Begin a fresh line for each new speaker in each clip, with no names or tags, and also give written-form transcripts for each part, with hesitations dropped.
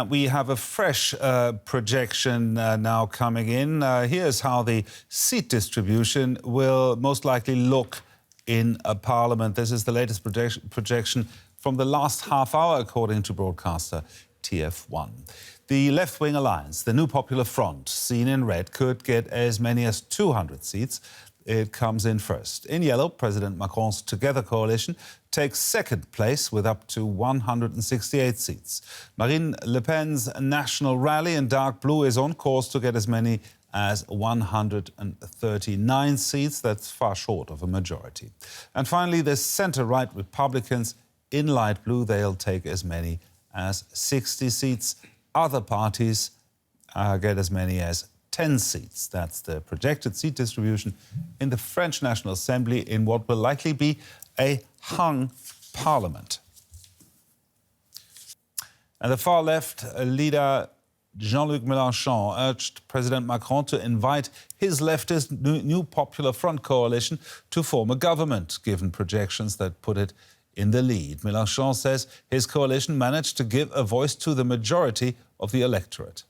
We have a fresh projection now coming in. Here's how the seat distribution will most likely look in a parliament. This is the latest projection from the last half hour, according to broadcaster TF1. The left-wing alliance, the New Popular Front, seen in red, could get as many as 200 seats. It comes in first. In yellow, President Macron's Together coalition takes second place with up to 168 seats. Marine Le Pen's National Rally in dark blue is on course to get as many as 139 seats. That's far short of a majority. And finally, the centre-right Republicans in light blue, they'll take as many as 60 seats. Other parties get as many as 10 seats. That's the projected seat distribution in the French National Assembly in what will likely be a hung parliament. And the far left leader Jean-Luc Melenchon urged President Macron to invite his leftist New Popular Front coalition to form a government, given projections that put it in the lead. Melenchon says his coalition managed to give a voice to the majority of the electorate.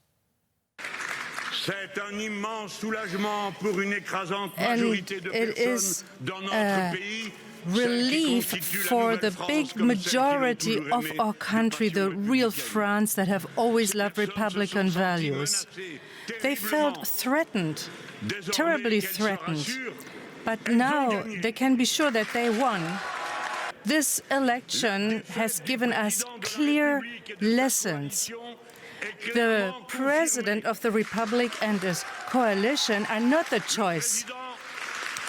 C'est un immense soulagement pour une écrasante majorité de personnes dans notre pays.
Relief for the big majority of our country, the real France that have always loved Republican values. They felt threatened, terribly threatened. But now they can be sure that they won. This election has given us clear lessons. The President of the Republic and his coalition are not the choice.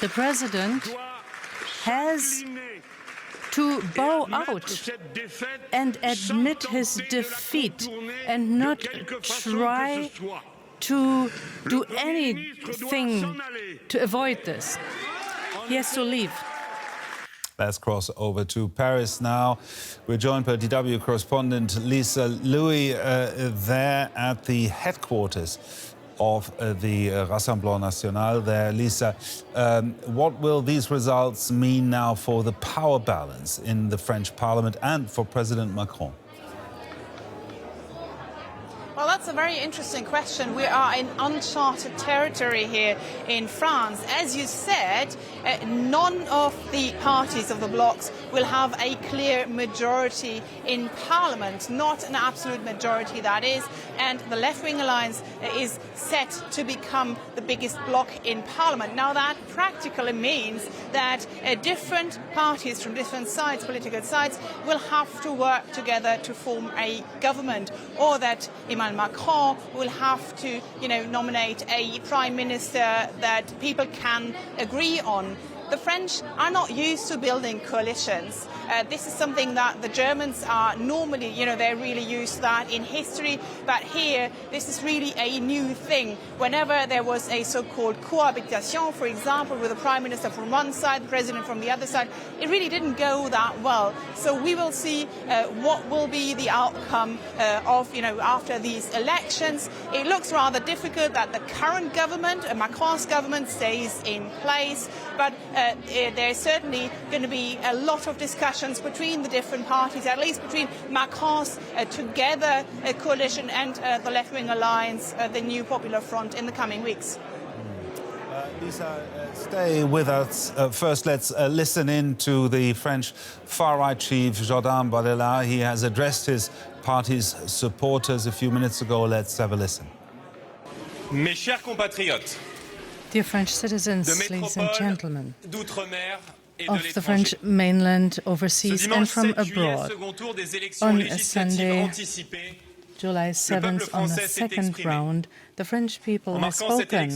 The President has to bow out and admit his defeat and not try to do anything to avoid this. He has to leave.
Let's cross over to Paris now. We're joined by DW correspondent Lisa Louis there at the headquarters of the Rassemblement National there. Lisa, what will these results mean now for the power balance in the French Parliament and for President Macron?
Well, that's a very interesting question. We are in uncharted territory here in France. As you said, none of the parties of the blocs will have a clear majority in Parliament, not an absolute majority, that is, and the left-wing alliance is set to become the biggest bloc in Parliament. Now, that practically means that different parties from different sides, political sides, will have to work together to form a government, or that Macron will have to, nominate a prime minister that people can agree on. The French are not used to building coalitions. This is something that the Germans are normally, they're really used to that in history. But here, this is really a new thing. Whenever there was a so-called cohabitation, for example, with the prime minister from one side, the president from the other side, it really didn't go that well. So we will see what will be the outcome of, after these elections. It looks rather difficult that the current government, Macron's government, stays in place. But there's certainly going to be a lot of discussions between the different parties, at least between Macron's Together coalition and the left-wing alliance, the New Popular Front, in the coming weeks.
Lisa, stay with us. First, let's listen in to the French far-right chief, Jordan Bardella. He has addressed his party's supporters a few minutes ago. Let's have a listen.
Mes chers compatriotes,
dear French citizens, ladies and gentlemen, of the French mainland, overseas and from abroad, on Sunday, July 7th, on the second round, the French people have spoken,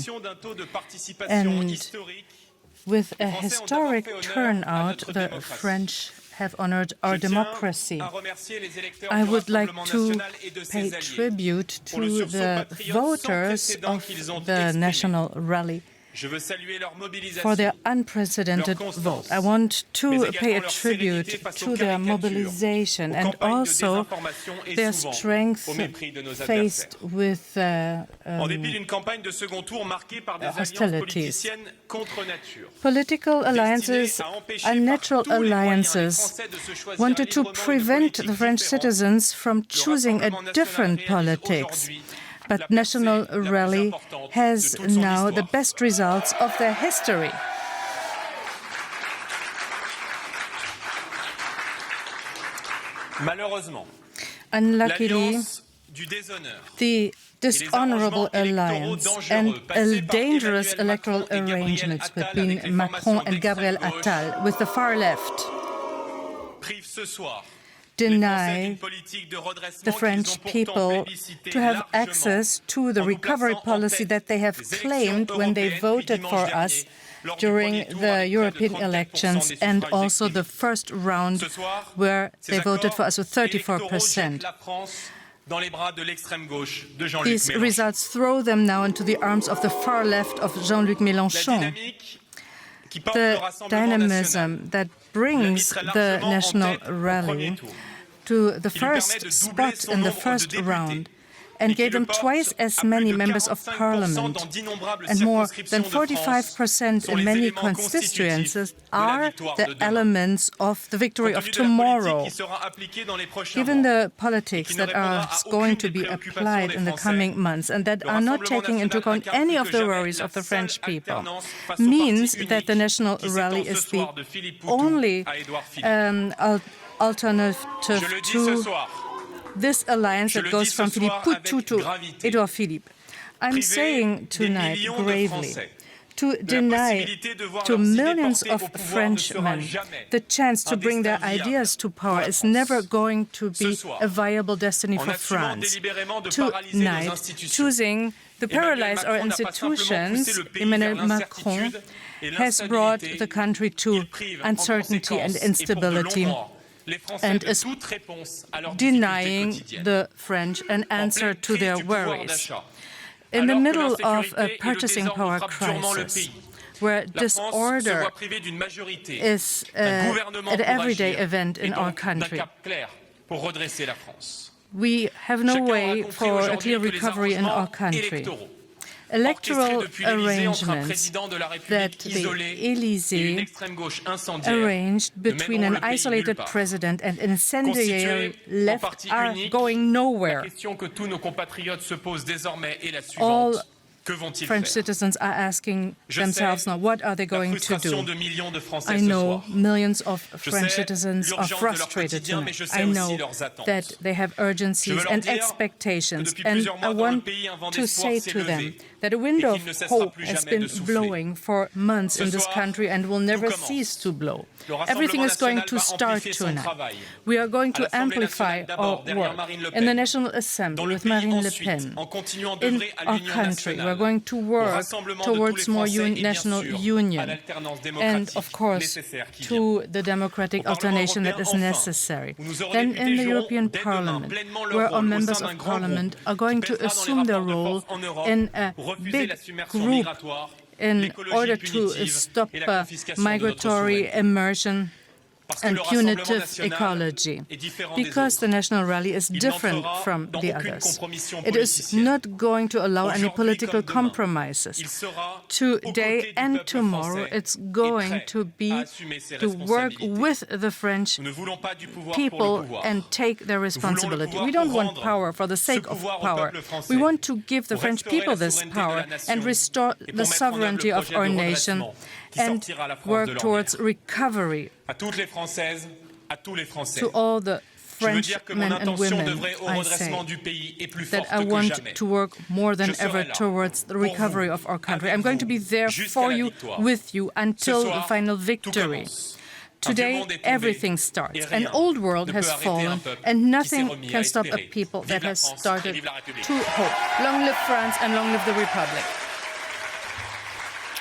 and with a historic turnout, the French have honored our democracy. I would like to pay tribute to the voters of the National Rally for their unprecedented vote. I want to pay a tribute to their mobilization and also their strength faced with hostilities. Political alliances, unnatural alliances, wanted to prevent the French citizens from choosing a different politics. But National Rally has now the best results of their history. Unluckily, the dishonorable alliance and dangerous electoral arrangements between Macron and Gabriel Attal with the far left deny the French people to have access to the recovery policy that they have claimed when they voted for us during the European elections and also the first round where they voted for us with 34%. These results throw them now into the arms of the far left of Jean-Luc Melenchon. The dynamism that brings the National Rally to the first spot in the first round and gave them twice as many members of parliament and more than 45% in many constituencies are the elements of the victory of tomorrow. Given the politics that are going to be applied in the coming months and that are not taking into account any of the worries of the French people, means that the National Rally is the only alternative to this alliance that goes from Philippe Poutou to Édouard Philippe. I'm saying tonight gravely, to deny to millions of Frenchmen the chance to bring their ideas to power is never going to be a viable destiny for France. Tonight, choosing to paralyze our institutions, Emmanuel Macron has brought the country to uncertainty and instability and is denying the French an answer to their worries. In the middle of a purchasing power crisis, where disorder is an everyday event in our country, we have no way for a clear recovery in our country. Electoral arrangements that the Élysée arranged between an isolated president and an incendiary left are going nowhere. All French citizens are asking themselves now, what are they going to do? I know millions of French citizens are frustrated tonight. I know that they have urgencies and expectations, and I want to say to them that a window of hope has been blowing for months in this country and will never cease to blow. Everything is going to start tonight. We are going to amplify our work in the National Assembly with Marine Le Pen. In our country, we are going to work towards more national union and, of course, to the democratic alternation that is necessary. Then in the European Parliament, where our members of Parliament are going to assume their role in a big group in order to stop migratory immersion and punitive ecology, because the National Rally is different from the others. It is not going to allow any political compromises. Today and tomorrow, it's going to be to work with the French people and take their responsibility. We don't want power for the sake of power. We want to give the French people this power and restore the sovereignty of our nation and work towards recovery. To all the French men and women, I say that I want to work more than ever towards the recovery of our country. I'm going to be there for you, with you, until the final victory. Today, everything starts. An old world has fallen, and nothing can stop a people that has started to hope. Long live France and long live the Republic.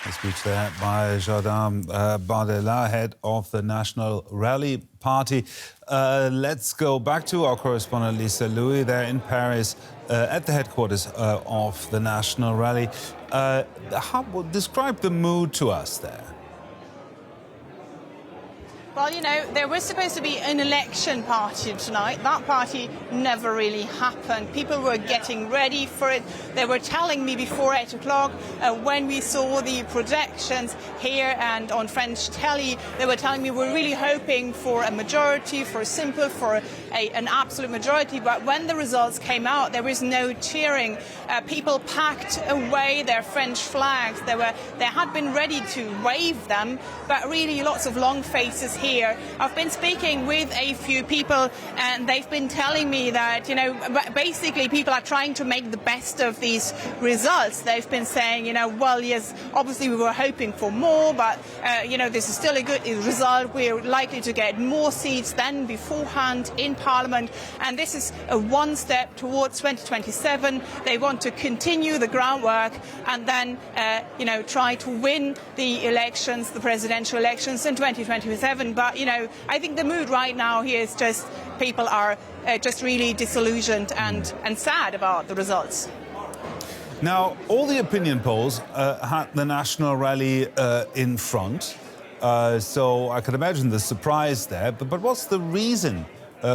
A speech there by Jean-Luc Melenchon, head of the National Rally Party. Let's go back to our correspondent Lisa Louis there in Paris at the headquarters of the National Rally. Describe the mood to us there.
Well, you know, there was supposed to be an election party tonight. That party never really happened. People were getting ready for it. They were telling me before 8 o'clock when we saw the projections here and on French telly, they were telling me we're really hoping for a majority, for an absolute majority. But when the results came out, there was no cheering. People packed away their French flags. They had been ready to wave them, but really lots of long faces here. I've been speaking with a few people and they've been telling me that, you know, basically people are trying to make the best of these results. They've been saying, you know, well, yes, obviously we were hoping for more, but, you know, this is still a good result. We're likely to get more seats than beforehand in Parliament. And this is one step towards 2027. They want to continue the groundwork and then, you know, try to win the elections, the presidential elections in 2027. But, you know, I think the mood right now here is just people are just really disillusioned and sad about the results.
Now, all the opinion polls had the National Rally in front. So I can imagine the surprise there. But what's the reason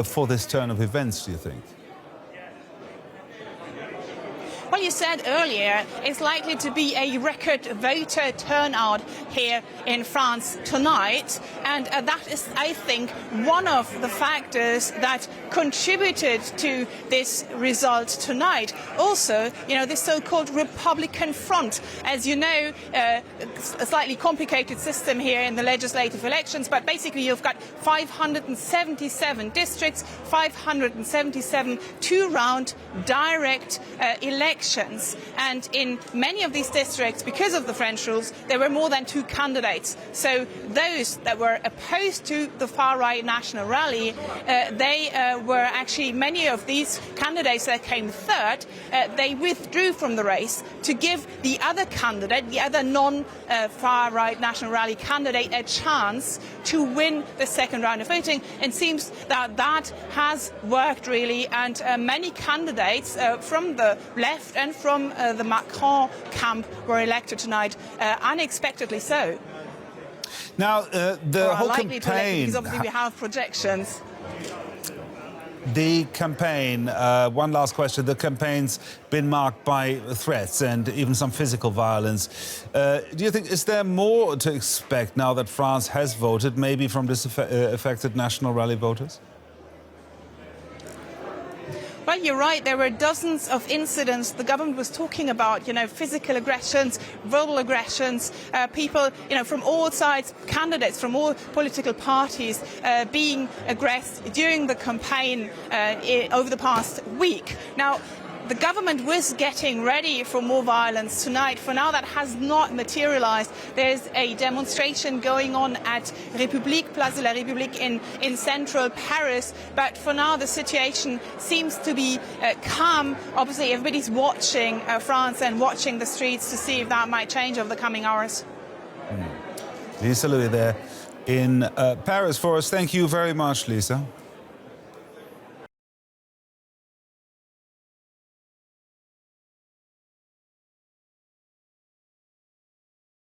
for this turn of events, do you think?
Well, you said earlier it's likely to be a record voter turnout here in France tonight. And that is, I think, one of the factors that contributed to this result tonight. Also, you know, this so-called Republican Front. As you know, a slightly complicated system here in the legislative elections, but basically you've got 577 districts, 577 two-round direct elections. And in many of these districts, because of the French rules, there were more than two candidates. So those that were opposed to the far-right National Rally, they were actually, many of these candidates that came third, they withdrew from the race to give the other candidate, the other non-far-right National Rally candidate, a chance to win the second round of voting. And it seems that that has worked really, and many candidates from the left and from the Macron camp were elected tonight, unexpectedly so.
Now, the whole campaign...
Because obviously we have projections.
The campaign, one last question, the campaign's been marked by threats and even some physical violence. Do you think, is there more to expect now that France has voted, maybe from disaffected National Rally voters?
Well, you're right. There were dozens of incidents the government was talking about, you know, physical aggressions, verbal aggressions, people, you know, from all sides, candidates from all political parties being aggressed during the campaign over the past week. Now, the government was getting ready for more violence tonight. For now, that has not materialized. There's a demonstration going on at République, Place de la République in central Paris. But for now, the situation seems to be calm. Obviously, everybody's watching France and watching the streets to see if that might change over the coming hours.
Lisa Louis there in Paris for us. Thank you very much, Lisa.